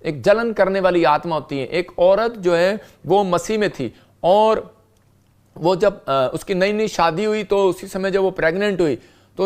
एक जलन करने वाली आत्मा होती है। एक औरत जो है वो मसीह में थी और वो जब उसकी नई नई शादी हुई तो उसी समय जब वो प्रेग्नेंट हुई तो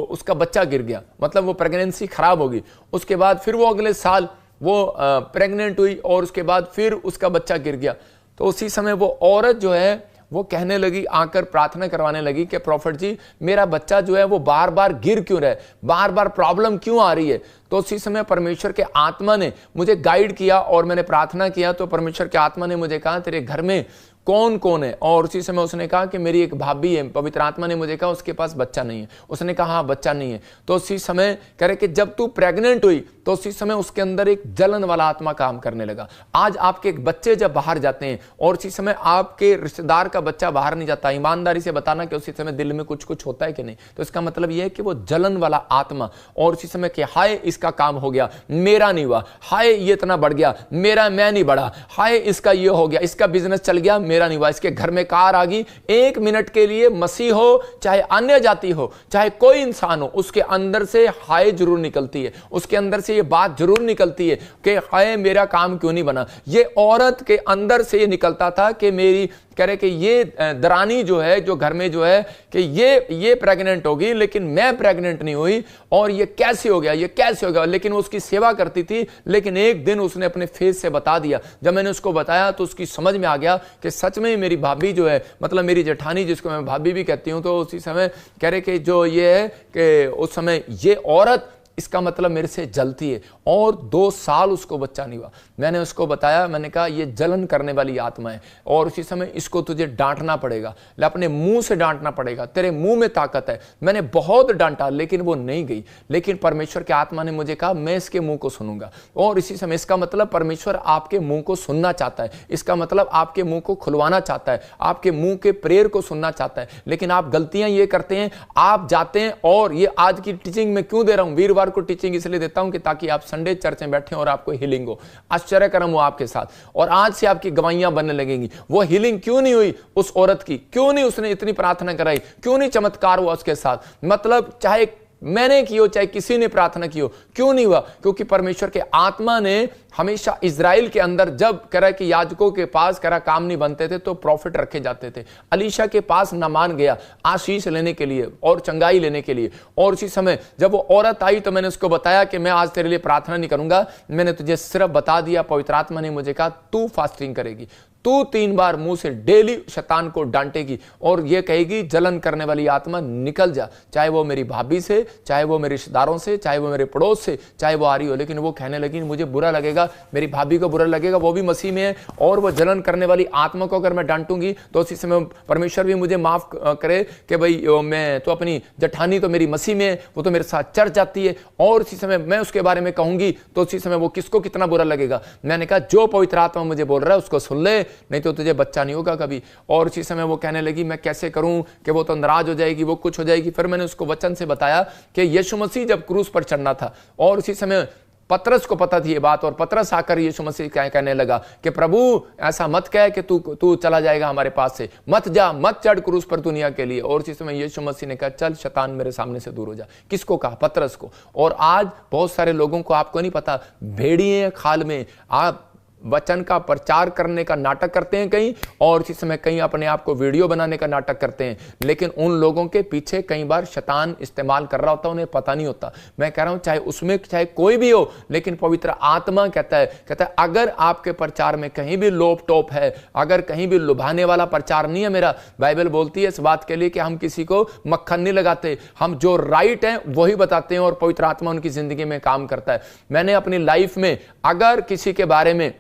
उसका बच्चा गिर गया, मतलब वो प्रेगनेंसी खराब होगी। उसके बाद फिर वो अगले साल वो प्रेग्नेंट हुई और उसके बाद फिर उसका बच्चा गिर गया। तो उसी समय वो औरत जो है वो कहने लगी, आकर प्रार्थना करवाने लगी कि प्रॉफिट जी मेरा बच्चा जो है वो बार बार गिर क्यों रहा है, बार बार प्रॉब्लम क्यों आ रही है। तो उसी समय परमेश्वर के आत्मा ने मुझे गाइड किया और मैंने प्रार्थना किया तो परमेश्वर के आत्मा ने मुझे कहा तेरे घर में कौन कौन है। और उसी समय उसने कहा कि मेरी एक भाभी है। पवित्र आत्मा ने मुझे कहा उसके पास बच्चा नहीं है। उसने कहा हाँ बच्चा नहीं है। तो उसी समय कह रहे कि जब तू प्रेग्नेंट हुई तो उसी समय उसके अंदर एक जलन वाला आत्मा काम करने लगा। आज आपके एक बच्चे जब बाहर जाते हैं और उसी समय आपके रिश्तेदार का बच्चा बाहर नहीं जाता, ईमानदारी से बताना कि उसी समय दिल में कुछ कुछ होता है कि नहीं। तो इसका मतलब यह है कि वो जलन वाला आत्मा, और उसी समय कि हाय इसका काम हो गया मेरा नहीं हुआ, हाय ये इतना बढ़ गया मैं नहीं बढ़ा, हाय इसका ये हो गया, इसका बिजनेस चल गया मेरा नहीं हुआ, इसके घर में कार आ गई। एक मिनट के लिए मसीह हो चाहे अन्य जाति हो चाहे कोई इंसान हो, उसके अंदर से हाय जरूर निकलती है, उसके अंदर से ये बात जरूर निकलती है कि हाय मेरा काम क्यों नहीं बना। ये औरत के अंदर से ये निकलता था कि मेरी कह रहे कि ये दरानी जो है जो घर में जो है कि ये प्रेग्नेंट होगी लेकिन मैं प्रेग्नेंट नहीं हुई, और ये कैसे हो गया, ये कैसे हो गया। लेकिन वो उसकी सेवा करती थी। लेकिन एक दिन उसने अपने फेस से बता दिया। जब मैंने उसको बताया तो उसकी समझ में आ गया कि सच में मेरी भाभी जो है, मतलब मेरी जेठानी जिसको मैं भाभी भी कहती हूं, तो उसी समय कह रहे कि जो ये है कि उस समय ये औरत इसका मतलब मेरे से जलती है। और 2 साल उसको बच्चा नहीं हुआ। मैंने उसको बताया, मैंने कहा ये जलन करने वाली आत्मा है और उसी समय इसको तुझे डांटना पड़ेगा, अपने मुंह से डांटना पड़ेगा, तेरे मुंह में ताकत है। मैंने बहुत डांटा लेकिन वो नहीं गई। लेकिन परमेश्वर के आत्मा ने मुझे कहा मैं इसके मुंह को सुनूंगा। और इसी समय इसका मतलब परमेश्वर आपके मुंह को सुनना चाहता है, इसका मतलब आपके मुंह को खुलवाना चाहता है, आपके मुंह के प्रेयर को सुनना चाहता है। लेकिन आप गलतियां ये करते हैं, आप जाते हैं। और ये आज की टीचिंग में क्यों दे रहा हूं, वीरवार को टीचिंग इसलिए देता हूं कि ताकि आप संडे चर्च में बैठे और आपको हीलिंग हो, आश्चर्य कर्म हो आपके साथ, और आज से आपकी गवाहियां बनने लगेंगी। वो हीलिंग क्यों नहीं हुई उस औरत की, क्यों नहीं उसने इतनी प्रार्थना कराई, क्यों नहीं चमत्कार हुआ उसके साथ, मतलब चाहे मैंने की हो चाहे किसी ने प्रार्थना की हो, क्यों नहीं हुआ? क्योंकि परमेश्वर के आत्मा ने हमेशा इजराइल के अंदर जब करा कि याजकों के पास करा काम नहीं बनते थे तो प्रॉफिट रखे जाते थे। अलीशा के पास नामान गया आशीष लेने के लिए और चंगाई लेने के लिए। और उसी समय जब वो औरत आई तो मैंने उसको बताया कि मैं आज तेरे लिए प्रार्थना नहीं करूंगा, मैंने तुझे सिर्फ बता दिया, पवित्र आत्मा ने मुझे कहा तू फास्टिंग करेगी, तू 3 बार मुंह से डेली शैतान को डांटेगी और ये कहेगी जलन करने वाली आत्मा निकल जा, चाहे वो मेरी भाभी से, चाहे वो मेरे रिश्तेदारों से, चाहे वो मेरे पड़ोस से, चाहे वो आ रही हो। लेकिन वो कहने लगी मुझे बुरा लगेगा, मेरी भाभी को बुरा लगेगा, वो भी मसीह में है, और वो जलन करने वाली आत्मा को अगर मैं डांटूंगी तो उसी समय परमेश्वर भी मुझे माफ करे कि भाई मैं तो अपनी जेठानी तो मेरी मसीह में है, वो तो मेरे साथ चर्च जाती है, और उसी समय मैं उसके बारे में कहूंगी तो उसी समय वो किसको कितना बुरा लगेगा। मैंने कहा जो पवित्र आत्मा मुझे बोल रहा है उसको सुन ले, नहीं तो तुझे बच्चा नहीं होगा कभी। और उसी समय वो कहने लगी मैं कैसे करूं कि वो तो नाराज हो जाएगी, वो कुछ हो जाएगी। फिर मैंने उसको वचन से बताया कि यीशु मसीह जब क्रूस पर चढ़ना था और उसी समय पतरस को पता थी ये बात, और पतरस आकर यीशु मसीह क्या कहने लगा कि प्रभु ऐसा मत कह कि तू चला जाएगा हमारे पास से, मत जा, मत चढ़ क्रूस पर दुनिया के लिए। और उसी समय यीशु मसीह ने कहा चल शैतान मेरे सामने से दूर हो जा। किसको कहा? पतरस को। और आज बहुत सारे लोगों को आपको नहीं पता, भेड़िए खाल में आप वचन का प्रचार करने का नाटक करते हैं कहीं, और इसी समय कहीं अपने आप को वीडियो बनाने का नाटक करते हैं। लेकिन उन लोगों के पीछे कई बार शैतान इस्तेमाल कर रहा होता है, उन्हें पता नहीं होता। मैं कह रहा हूं चाहे उसमें चाहे कोई भी हो, लेकिन पवित्र आत्मा कहता है अगर आपके प्रचार में कहीं भी लोप टोप है, अगर कहीं भी लुभाने वाला प्रचार नहीं है मेरा, बाइबल बोलती है इस बात के लिए कि हम किसी को मक्खन नहीं लगाते, हम जो राइट है वही बताते हैं, और पवित्र आत्मा उनकी जिंदगी में काम करता है। मैंने अपनी लाइफ में अगर किसी के बारे में,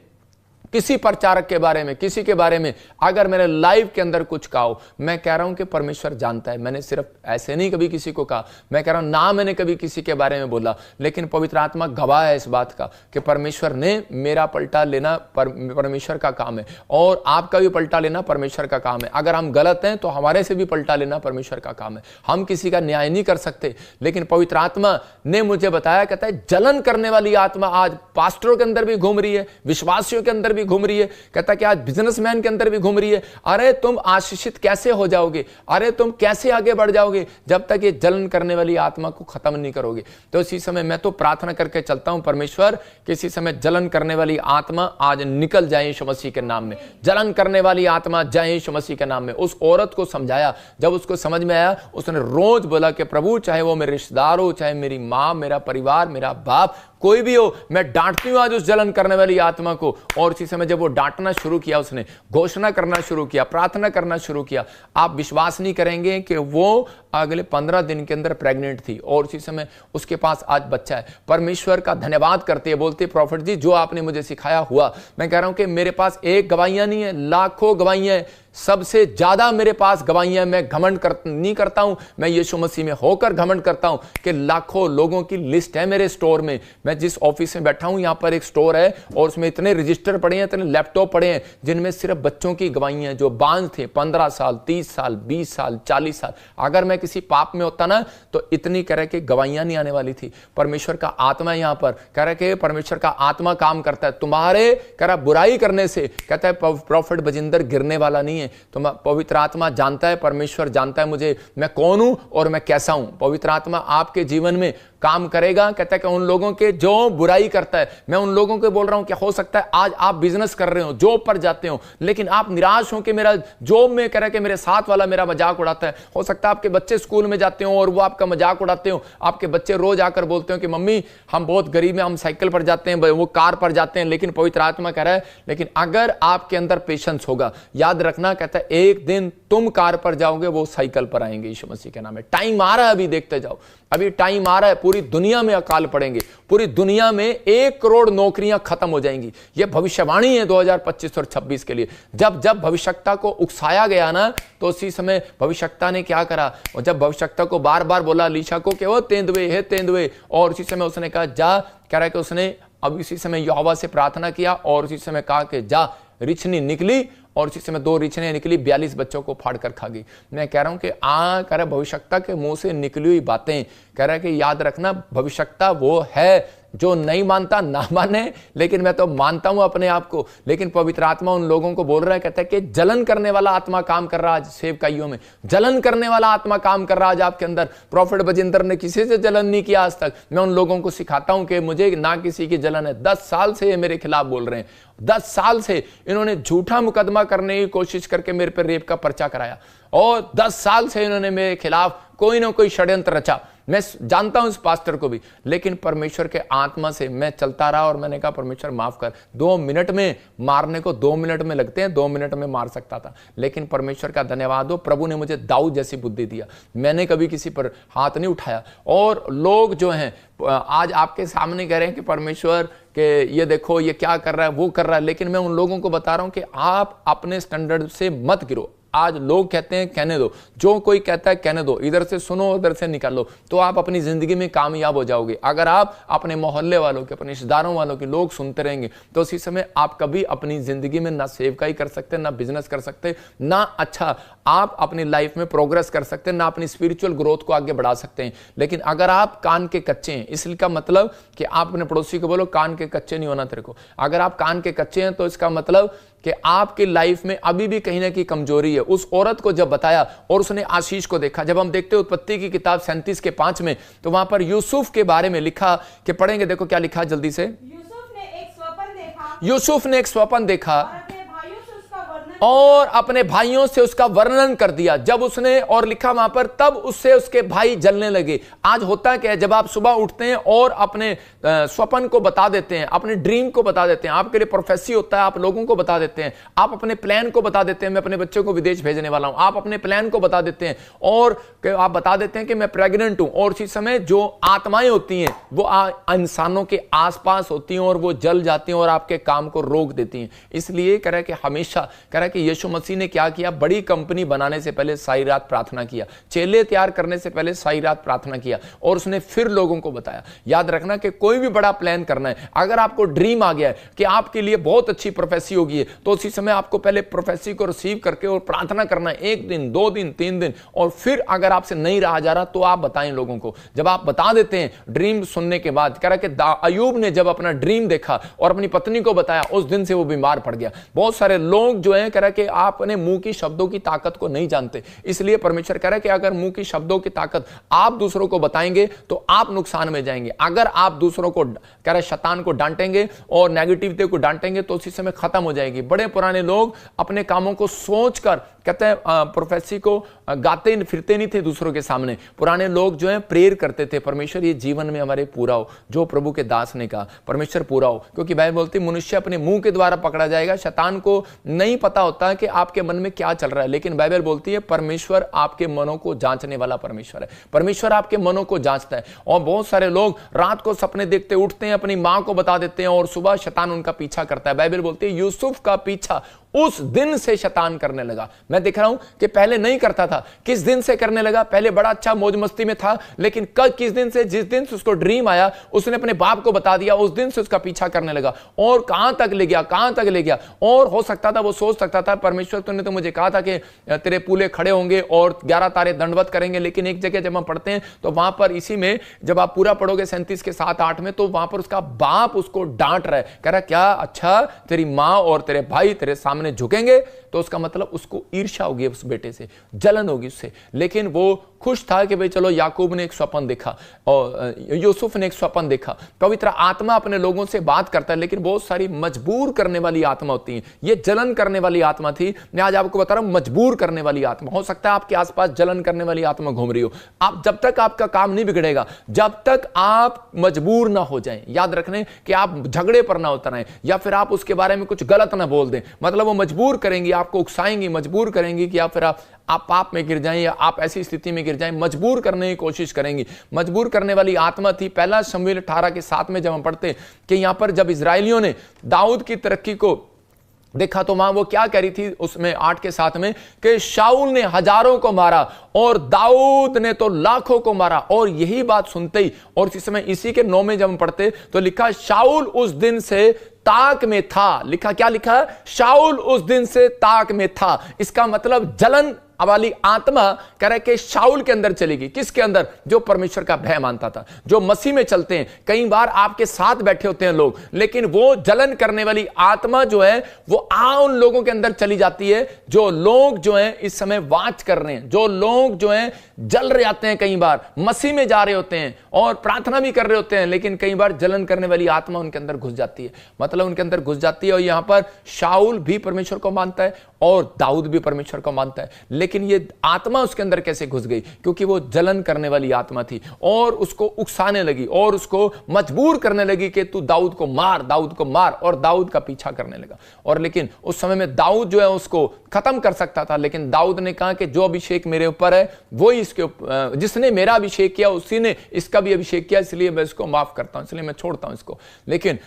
किसी प्रचारक के बारे में, किसी के बारे में अगर मेरे लाइफ के अंदर कुछ कहा हो, मैं कह रहा हूं कि परमेश्वर जानता है। मैंने सिर्फ ऐसे नहीं कभी किसी को कहा, मैं कह रहा हूं ना मैंने कभी किसी के बारे में बोला, लेकिन पवित्र आत्मा गवाह है इस बात का कि परमेश्वर ने मेरा पलटा लेना परमेश्वर का काम है, और आपका भी पलटा लेना परमेश्वर का काम है। अगर हम गलत हैं तो हमारे से भी पलटा लेना परमेश्वर का काम है। हम किसी का न्याय नहीं कर सकते, लेकिन पवित्र आत्मा ने मुझे बताया, कहता है जलन करने वाली आत्मा आज पास्टरों के अंदर भी घूम रही है, विश्वासियों के अंदर भी घूम रही है, कहता कि आज बिजनेसमैन के अंदर भी घूम रही है। अरे तुम आशीषित कैसे हो जाओगे, अरे तुम कैसे आगे बढ़ जाओगे जब तक ये जलन करने वाली आत्मा को खत्म नहीं करोगे। तो इसी समय मैं तो प्रार्थना करके चलता हूं परमेश्वर कि इसी समय जलन करने वाली आत्मा आज निकल जाए यीशु मसीह के नाम में। जलन करने वाली आत्मा जाए यीशु मसीह के नाम में। उस औरत को समझाया, जब उसको समझ में आया उसने रोज बोला कि प्रभु चाहे वो मेरे रिश्तेदार हो, चाहे मेरी माँ, मेरा परिवार, मेरा बाप, कोई भी हो, मैं डांटती हूं आज उस जलन करने वाली आत्मा को। और इसी समय जब वो डांटना शुरू किया, उसने घोषणा करना शुरू किया, प्रार्थना करना शुरू किया, आप विश्वास नहीं करेंगे कि वो अगले 15 दिन के अंदर प्रेग्नेंट थी और इसी समय उसके पास आज बच्चा है। परमेश्वर का धन्यवाद करते हैं, बोलते प्रॉफिट जी जो आपने मुझे सिखाया हुआ। मैं कह रहा हूं कि मेरे पास एक गवाहियां नहीं है, लाखों गवाहियां है, सबसे ज्यादा मेरे पास गवाहियां। मैं घमंड नहीं करता हूं, मैं यीशु मसीह में होकर घमंड करता हूं कि लाखों लोगों की लिस्ट है मेरे स्टोर में। मैं जिस ऑफिस में बैठा हूं यहां पर एक स्टोर है और उसमें इतने रजिस्टर पड़े हैं, इतने लैपटॉप पड़े हैं जिनमें सिर्फ बच्चों की गवाहियां, जो बांझ थे 15 साल, 30 साल, 20 साल, 40 साल। अगर मैं किसी पाप में होता ना तो इतनी कह रहे कि गवाहियां नहीं आने वाली थी। परमेश्वर का आत्मा यहां पर कह रहे कि परमेश्वर का आत्मा काम करता है तुम्हारे कह रहा बुराई करने से। कहता है प्रॉफिट बजिंदर गिरने वाला नहीं है, तो पवित्र आत्मा जानता है, परमेश्वर जानता है मुझे, मैं कौन हूं और मैं कैसा हूं। पवित्र आत्मा आपके जीवन में काम करेगा। कहता है कि उन लोगों के जो बुराई करता है, मैं उन लोगों को बोल रहा हूं कि हो सकता है आज आप बिजनेस कर रहे हो, जॉब पर जाते हो, लेकिन आप निराश हो कि मेरा जॉब में कह रहा है कि मेरे साथ वाला मेरा मजाक उड़ाता है। हो सकता है आपके बच्चे स्कूल में जाते हो और वो आपका मजाक उड़ाते हो। आपके बच्चे रोज आकर बोलते हो कि मम्मी हम बहुत गरीब हैं, हम साइकिल पर जाते हैं, वो कार पर जाते हैं। लेकिन पवित्र आत्मा कह रहा है लेकिन अगर आपके अंदर पेशेंस होगा, याद रखना, कहता है एक दिन तुम कार पर जाओगे, वो साइकिल पर आएंगे यीशु मसीह के नाम में। टाइम आ रहा है, अभी देखते जाओ, अभी टाइम आ रहा है। पूरी दुनिया में अकाल पड़ेंगे, पूरी दुनिया में 1 करोड़ नौकरियां खत्म हो जाएंगी। यह भविष्यवाणी है 2025 और 26 के लिए। जब जब भविष्यवक्ता को उकसाया गया ना, तो उसी समय भविष्यवक्ता ने क्या करा, और जब भविष्यवक्ता को बार बार बोला अलीशा को कि वो तेंदुए है तेंदुए, और उसी समय उसने कहा जा, कह रहा है कि उसने अब इसी समय यहोवा से प्रार्थना किया और उसी समय कहा कि जा, रिछनी निकली और इसी समय 2 रिछने निकली, 42 बच्चों को फाड़ कर खा गई। मैं कह रहा हूं कि कह रहा भविष्यवक्ता के मुंह से निकली हुई बातें, कह रहा है कि याद रखना भविष्यवक्ता वो है जो नहीं मानता ना माने, लेकिन मैं तो मानता हूं अपने आप को। लेकिन पवित्र आत्मा उन लोगों को बोल रहा है, कहता है कि जलन करने वाला आत्मा काम कर रहा है आज सेवकाइयों में, जलन करने वाला आत्मा काम कर रहा है आज आपके अंदर। प्रॉफिट बजिंदर ने किसी से जलन नहीं किया आज तक। मैं उन लोगों को सिखाता हूं कि मुझे ना किसी की जलन है। 10 साल से ये मेरे खिलाफ बोल रहे हैं, 10 साल से इन्होंने झूठा मुकदमा करने की कोशिश करके मेरे पर रेप का पर्चा कराया और 10 साल से इन्होंने मेरे खिलाफ कोई ना कोई षड्यंत्र रचा। मैं जानता हूं इस पास्टर को भी, लेकिन परमेश्वर के आत्मा से मैं चलता रहा और मैंने कहा परमेश्वर माफ कर। 2 मिनट में मारने को 2 मिनट में लगते हैं, 2 मिनट में मार सकता था, लेकिन परमेश्वर का धन्यवाद हो, प्रभु ने मुझे दाऊद जैसी बुद्धि दिया। मैंने कभी किसी पर हाथ नहीं उठाया। और लोग जो हैं आज आपके सामने कह रहे हैं कि परमेश्वर के ये देखो ये क्या कर रहा है, वो कर रहा है, लेकिन मैं उन लोगों को बता रहा हूं कि आप अपने स्टैंडर्ड से मत गिरो। आज लोग कहते हैं कहने दो, जो कोई कहता है कहने दो, इधर से सुनो उधर से निकालो, तो आप अपनी जिंदगी में कामयाब हो जाओगे। अगर आप अपने मोहल्ले वालों के, अपने रिश्तेदारों वालों के लोग सुनते रहेंगे तो उसी समय आप कभी अपनी जिंदगी में ना सेवकाई कर सकते, ना बिजनेस कर सकते, ना अच्छा आप अपनी लाइफ में प्रोग्रेस कर सकते, ना अपनी स्पिरिचुअल ग्रोथ को आगे बढ़ा सकते हैं। लेकिन अगर आप कान के कच्चे हैं, इसका मतलब कि आप अपने पड़ोसी को बोलो कान के कच्चे नहीं होना तेरे को। अगर आप कान के कच्चे हैं तो इसका मतलब कि आपकी लाइफ में अभी भी कहीं ना कहीं कमजोरी है। उस औरत को जब बताया और उसने आशीष को देखा, जब हम देखते हैं उत्पत्ति की किताब 37 के 5 में, तो वहां पर यूसुफ के बारे में लिखा कि पढ़ेंगे, देखो क्या लिखा जल्दी से। यूसुफ ने एक स्वप्न देखा और अपने भाइयों से उसका वर्णन कर दिया। जब उसने और लिखा वहां पर, तब उससे उसके भाई जलने लगे। आज होता क्या है, जब आप सुबह उठते हैं और अपने स्वप्न को बता देते हैं, अपने ड्रीम को बता देते हैं, आपके लिए प्रोफेसी होता है, आप लोगों को बता देते हैं, आप अपने प्लान को बता देते हैं, मैं अपने बच्चों को विदेश भेजने वाला हूं, आप अपने प्लान को बता देते हैं और आप बता देते हैं कि मैं प्रेग्नेंट हूं। और उसी समय जो आत्माएं होती हैं वो इंसानों के आसपास होती हैं और वो जल जाती हैं और आपके काम को रोक देती हैं। इसलिए कह रहा है कि हमेशा कह रहा है है कि यीशु मसीह ने क्या किया, बड़ी कंपनी बनाने से पहले सारी रात प्रार्थना किया, चेले तैयार करने से पहले सारी रात प्रार्थना किया, और उसने फिर लोगों को बताया। याद रखना कि कोई भी बड़ा प्लान करना है, अगर आपको ड्रीम आ गया है कि आपके लिए बहुत अच्छी प्रोफेसी होगी, तो उसी समय आपको पहले प्रोफेसी को रिसीव करके और प्रार्थना करना है, 1 दिन 2 दिन 3 दिन, और फिर अगर आपसे नहीं रहा जा रहा तो आप बताएं लोगों को। जब आप बता देते हैं ड्रीम सुनने के बाद, कह रहा कि अय्यूब ने जब अपना ड्रीम देखा और अपनी पत्नी को बताया, उस दिन से वो बीमार पड़ गया। बहुत सारे लोग जो है कह रहा कि आप अपने मुंह की शब्दों की ताकत को नहीं जानते, इसलिए परमेश्वर कह रहा है कि अगर मुंह की शब्दों की ताकत आप दूसरों को बताएंगे तो आप नुकसान में जाएंगे। अगर आप दूसरों को कह रहे शैतान को डांटेंगे और नेगेटिविटी को डांटेंगे तो उसी समय खत्म हो जाएगी। बड़े पुराने लोग अपने कामों को सोचकर कहते हैं प्रोफेसी को गाते फिरते नहीं थे दूसरों के सामने। पुराने लोग जो है प्रेयर करते थे, परमेश्वर ये जीवन में हमारे पूरा हो, जो प्रभु के दास ने कहा परमेश्वर पूरा हो, क्योंकि बाइबल बोलती मनुष्य अपने मुंह के द्वारा पकड़ा जाएगा। शैतान को नहीं पता होता कि आपके मन में क्या चल रहा है, लेकिन बाइबल बोलती है परमेश्वर आपके मनों को जांचने वाला परमेश्वर है। परमेश्वर आपके मनों को जांचता है। और बहुत सारे लोग रात को सपने देखते उठते हैं, अपनी मां को बता देते हैं और सुबह शैतान उनका पीछा करता है। बाइबल बोलती है यूसुफ का पीछा उस दिन से शैतान करने लगा। मैं देख रहा हूं कि पहले नहीं करता था, किस दिन से करने लगा। पहले बड़ा अच्छा मौज मस्ती में था, लेकिन कल किस दिन से, जिस दिन से उसको ड्रीम आया उसने अपने बाप को बता दिया, उस दिन से उसका पीछा करने लगा। और कहां तक ले गया, कहां तक ले गया। और हो सकता था वो सोच सकता था परमेश्वर तूने तो मुझे कहा था कि तेरे पूले खड़े होंगे और 11 तारे दंडवत करेंगे, लेकिन एक जगह जब हम पढ़ते हैं तो वहां पर इसी में जब आप पूरा पढ़ोगे 37 के 7-8 में, तो वहां पर उसका बाप उसको डांट रहा है, कह रहा क्या अच्छा तेरी मां और तेरे भाई तेरे सामने झुकेंगे, तो उसका मतलब उसको ईर्ष्या होगी उस बेटे से, जलन होगी उससे। लेकिन वो खुश था कि भाई चलो याकूब ने एक स्वप्न देखा और यूसुफ ने एक स्वप्न देखा। पवित्र आत्मा अपने लोगों से बात करता है, लेकिन बहुत सारी मजबूर करने वाली आत्मा होती है। ये जलन करने वाली आत्मा थी, मैं आज आपको बता रहा हूं मजबूर करने वाली आत्मा। हो सकता है आपके आसपास जलन करने वाली आत्मा घूम रही हो। आप जब तक आपका काम नहीं बिगड़ेगा, जब तक आप मजबूर ना हो जाएं, याद रखने कि आप झगड़े पर ना उतर आए या फिर आप उसके बारे में कुछ गलत ना बोल दें, मतलब वो मजबूर करेंगी, आपको उकसाएंगी, मजबूर करेंगी कि या फिर आप पाप में गिर जाएं या आप ऐसी स्थिति में गिर जाएं, मजबूर करने की कोशिश करेंगी। मजबूर करने वाली आत्मा थी। पहला शमूएल 18 के 7 में जब हम पढ़ते कि यहां पर जब इजराइलियों ने दाऊद की तरक्की को देखा तो वहां वो क्या कह रही थी, उसमें 8 के 7 में कि शाऊल ने हजारों को मारा और दाऊद ने तो लाखों को मारा। और यही बात सुनते ही, और इस समय इसी के 9 में जब हम पढ़ते तो लिखा शाऊल उस दिन से ताक में था। लिखा क्या लिखा, शाऊल उस दिन से ताक में था। इसका मतलब जलन वाली आत्मा कह रहा है कि शाऊल के अंदर चलेगी। किसके अंदर? जो परमेश्वर का भय मानता था, जो मसीह में चलते हैं। कई बार आपके साथ बैठे होते हैं लोग, लेकिन वो जलन करने वाली आत्मा जो है वो उन लोगों के अंदर चली जाती है। जो लोग जो है इस समय वाच कर रहे हैं, जो लोग जो है जल रहे आते हैं, कई बार मसीह में जा रहे होते हैं और प्रार्थना भी कर रहे होते हैं, लेकिन कई बार जलन करने वाली आत्मा उनके अंदर घुस जाती है, मतलब उनके अंदर घुस जाती है। और यहां पर शाऊल भी परमेश्वर को मानता है और दाऊद भी परमेश्वर को मानता है, लेकिन ये आत्मा उसके अंदर कैसे घुस गई? क्योंकि वो जलन करने वाली आत्मा थी और उसको उकसाने लगी और उसको मजबूर करने लगी कि तू दाऊद को मार, दाऊद को मार, और दाऊद का पीछा करने लगा। और लेकिन उस समय में दाऊद जो है उसको खत्म कर सकता था, लेकिन दाऊद ने कहा कि जो अभिषेक मेरे ऊपर है वो इसके जिसने मेरा अभिषेक किया उसी ने इसका भी अभिषेक किया, इसलिए मैं इसको माफ करता हूं, इसलिए मैं छोड़ता हूं इसको। लेकिन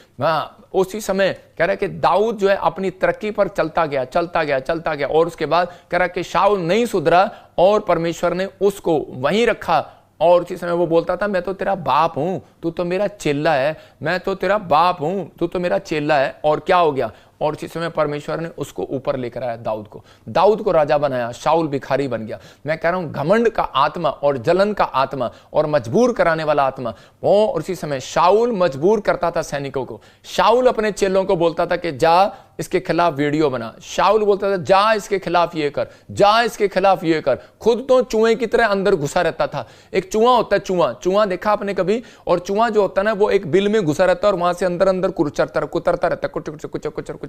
उसी समय कह रहा है कि दाऊद जो है अपनी तरक्की पर चलता गया, चलता गया, चलता गया, और उसके बाद कह रहा है कि शाऊल नहीं सुधरा और परमेश्वर ने उसको वहीं रखा। और उसी समय वो बोलता था मैं तो तेरा बाप हूं, तू तो मेरा चेला है, मैं तो तेरा बाप हूं, तू तो मेरा चेला है। और क्या हो गया? और इसी समय परमेश्वर ने उसको ऊपर लेकर आया, दाऊद को राजा बनाया, शाऊल भिखारी बन गया। मैं कह रहा हूं घमंड का आत्मा और जलन का आत्मा और मजबूर कराने वाला आत्मा, वो उसी समय शाऊल मजबूर करता था सैनिकों को। शाऊल अपने चेलों को बोलता था कि जा इसके खिलाफ वीडियो बना। शाऊल बोलता था जा इसके खिलाफ ये कर, जा इसके खिलाफ ये कर। खुद तो चूहे की तरह अंदर घुसा रहता था। एक चूहा होता है, चूहा देखा आपने कभी? और चूहा जो होता है ना वो एक बिल में घुसा रहता है और वहां से अंदर अंदर कुतरता रहता है,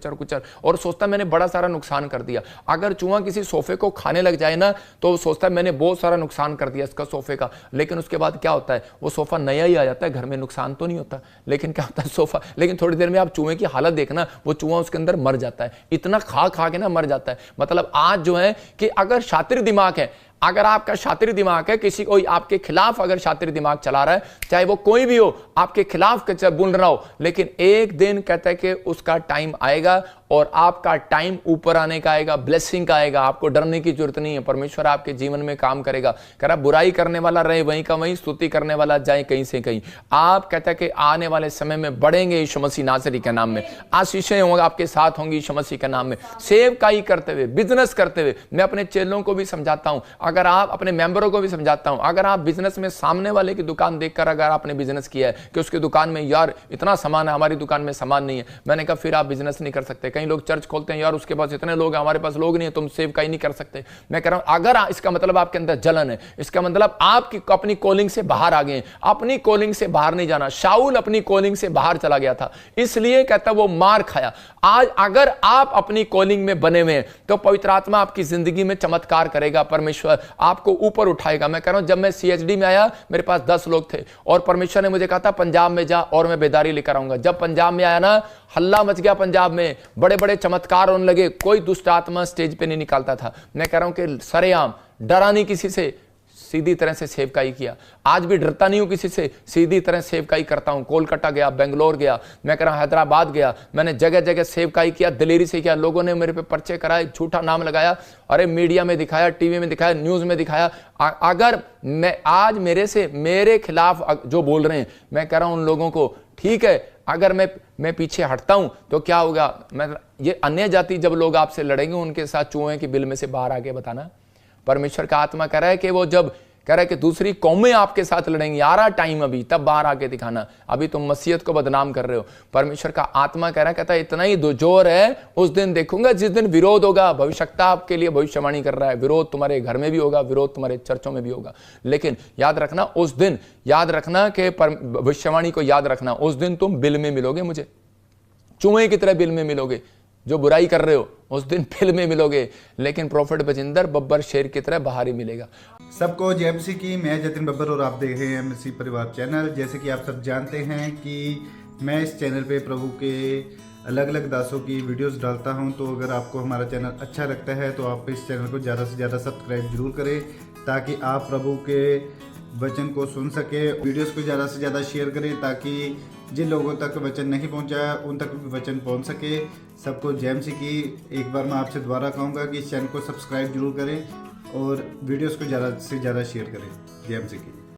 कुचर, और सोचता मैंने बड़ा सारा नुकसान कर दिया। अगर चूहा किसी सोफे को खाने लग जाए ना तो सोचता है मैंने बहुत सारा नुकसान कर दिया इसका सोफे का, लेकिन उसके बाद क्या होता है? वो सोफा नया ही आ जाता है, घर में नुकसान तो नहीं होता, लेकिन क्या होता है सोफा, लेकिन थोड़ी देर में आप चूहे की हालत देखना, वो चूहा उसके अंदर मर जाता है, इतना खा के ना मर जाता है। मतलब आज जो है कि अगर शातिर दिमाग है, अगर आपका शातिर दिमाग है, किसी कोई आपके खिलाफ अगर शातिर दिमाग चला रहा है, चाहे वो कोई भी हो, आपके खिलाफ बोल रहा हो, लेकिन एक दिन कहता है कि उसका टाइम आएगा और आपका टाइम ऊपर आने का आएगा, ब्लेसिंग का आएगा। आपको डरने की जरूरत नहीं है, परमेश्वर आपके जीवन में काम करेगा। कह रहा बुराई करने वाला रहे वहीं का वहीं, स्तुति करने वाला जाए कहीं से कहीं। आप कहता है कि आने वाले समय में बढ़ेंगे यीशु मसीह नासरी के नाम में, आशीषें होंगे आपके साथ होंगी यीशु मसीह के नाम में। सेवकाई करते हुए, बिजनेस करते हुए, मैं अपने चेलों को भी समझाता हूं, अगर आप अपने मेंबरों को भी समझाता हूं, अगर आप बिजनेस में सामने वाले की दुकान देखकर अगर आपने बिजनेस किया है कि उसकी दुकान में यार इतना सामान है, हमारी दुकान में सामान नहीं है, मैंने कहा फिर आप बिजनेस नहीं कर सकते। कई लोग चर्च खोलते हैं, यार उसके पास इतने लोग हैं, हमारे पास लोग नहीं है, तुम सेवकाई नहीं कर सकते। मैं कह रहा हूं अगर इसका मतलब आपके अंदर जलन है, इसका मतलब आपकी अपनी कॉलिंग से बाहर आ गए। अपनी कॉलिंग से बाहर नहीं जाना। शाऊल अपनी कॉलिंग से बाहर चला गया था, इसलिए कहता वो मार खाया। आज अगर आप अपनी कॉलिंग में बने हुए हैं तो पवित्र आत्मा आपकी जिंदगी में चमत्कार करेगा, परमेश्वर आपको ऊपर उठाएगा। मैं कह रहा हूं जब मैं सीएचडी में आया मेरे पास 10 लोग थे और परमेश्वर ने मुझे कहा था पंजाब में जा और मैं बेदारी लेकर आऊंगा। जब पंजाब में आया ना, हल्ला मच गया पंजाब में, बड़े बड़े चमत्कार होने लगे, कोई दुष्ट आत्मा स्टेज पे नहीं निकालता था। मैं कह रहा हूं कि सरेआम डरा नहीं किसी से, सीधी तरह से सेवकाई किया। आज भी डरता नहीं हूं किसी से, सीधी तरह सेवकाई करता हूं। कोलकाता गया, बेंगलोर गया, मैं कह रहा हूं हैदराबाद गया, मैंने जगह जगह सेवकाई किया, दिलेरी से किया। लोगों ने मेरे पे पर्चे कराए, झूठा नाम लगाया, अरे मीडिया में दिखाया, टीवी में दिखाया, न्यूज में दिखाया। अगर मैं आज मेरे खिलाफ जो बोल रहे हैं, मैं कह रहा हूं उन लोगों को ठीक है, अगर मैं पीछे हटता हूं तो क्या होगा। मैं ये अन्य जाति जब लोग आपसे लड़ेंगे उनके साथ चूहे के बिल में से बाहर आके बताना। परमेश्वर का आत्मा कह रहा है कि वो जब कह रहा है कि दूसरी कौमें आपके साथ लड़ेंगी, आ रहा टाइम अभी, तब बाहर आके दिखाना। अभी तुम मसीहत को बदनाम कर रहे हो। परमेश्वर का आत्मा कह रहा है, कहता है इतना ही जोर है, उस दिन देखूंगा जिस दिन विरोध होगा। भविष्यता आपके लिए भविष्यवाणी कर रहा है, विरोध तुम्हारे घर में भी होगा, विरोध तुम्हारे चर्चों में भी होगा। लेकिन याद रखना उस दिन, याद रखना कि भविष्यवाणी को याद रखना, उस दिन तुम बिल में मिलोगे मुझे, चूहे की तरह बिल में मिलोगे। जो बुराई कर रहे हो उस दिन बिल में मिलोगे, लेकिन प्रॉफिट बजिंदर बब्बर शेर की तरह बाहर ही मिलेगा। सबको जय मसीह की। मैं जतिन बब्बर और आप देख रहे हैं मसीह परिवार चैनल। जैसे कि आप सब जानते हैं कि मैं इस चैनल पे प्रभु के अलग अलग दासों की वीडियोस डालता हूं, तो अगर आपको हमारा चैनल अच्छा लगता है तो आप इस चैनल को ज़्यादा से ज़्यादा सब्सक्राइब जरूर करें, ताकि आप प्रभु के वचन को सुन सके। वीडियोस को ज़्यादा से ज़्यादा शेयर करें ताकि जिन लोगों तक वचन नहीं पहुंचा उन तक भी वचन पहुंच सके। सबको जय मसीह की। एक बार मैं आपसे दोबारा कहूँगा कि इस चैनल को सब्सक्राइब जरूर करें और वीडियोस को ज़्यादा से ज़्यादा शेयर करें। जय मसीह की।